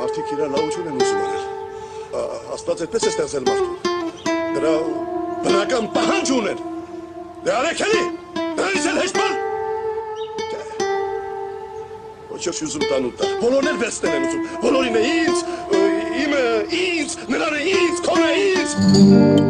Մարդիկ իրար լավություն են ուզում արել, Աստված այդպես է ստեղծել մարդուն, դրա բնական պահանջ ունեն, դե արեք էլի, դրանից էլ հեշտ բան, ոչ ուզում տանուտ տա, բոլորն էլ վերցնել են ուզում, բոլորին է ինձ, իմը ինձ, նրանը ինձ, քոնը ինձ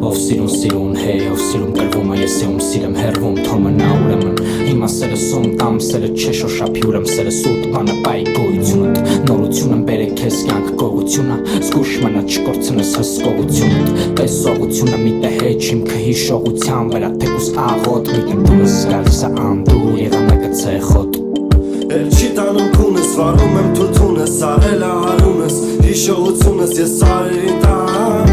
Ով սիրուն հեյ, ով սիրուն կրվում է, ես ում սիրեմ հերվում, թոմը նա ուրեմն Հիմա սերը սում տամ, սերը չէ շոշափյուրեմ, սերը սուտ բանը պայի գոյությունըտ Նորությունն բերեք քեզ կյանք գողությունը, զգուշ մնա չկործնես հսկողությունըտ Պես սողությունը միտը հետ չիմքը հիշողության վրա, թեկուս աղոտ, միտը դուրս գալիս է անդուր, եղանակը ցեխոտ Էլ չի տանում քունս, վարում եմ թութունս, արել է հարունս, հիշողությունս ես սարերին տան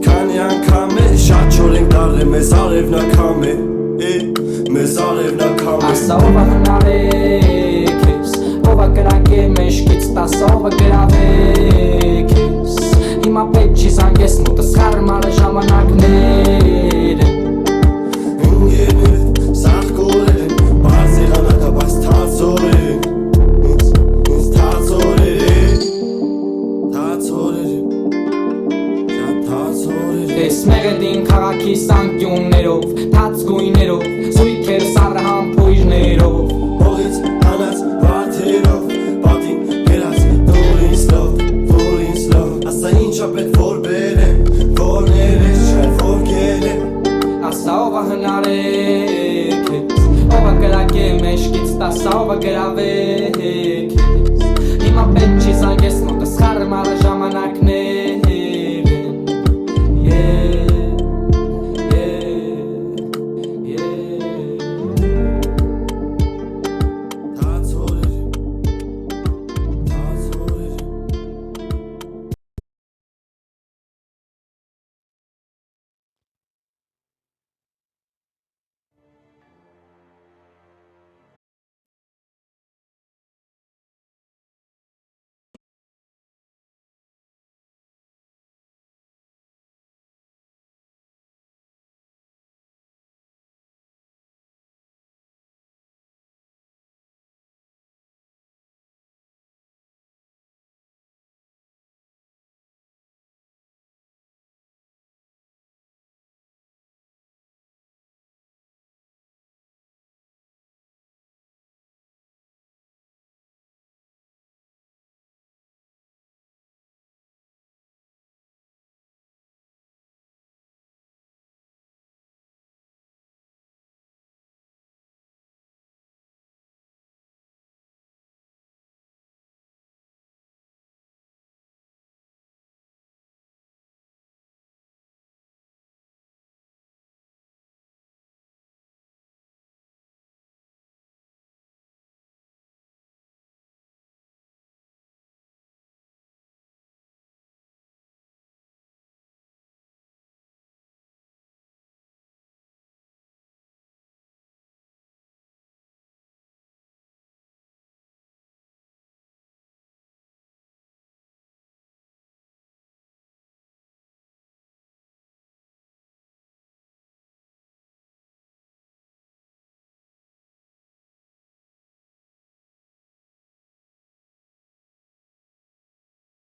Քանի անգամ է, շատ չոր ենք դարել, մեզ արևնակամ է, մեզ արևնակամ է Ասա ով է հնարեք ես, ով է կրակե մեշկից, տասա ով է գրավեք ես Հիմա պետք չի զանգես մոտս խարմ արը ժամանակներ Ես մեղեդին քաղաքի սանկյուններով, թաց գույներով, զույքեր սառը համբույրներով Հողից հանած վարդերով, պատին գերած դուր ինձ լով Ասա ինչա պետք որ բերեմ, որ ներես չայ որ գերեմ Ասա ով է հնարեք ես, ով է կրակե մեշկից, տասա ով է գրավեք ես Հիմա պետք չի զանգես մոտս խարմ արը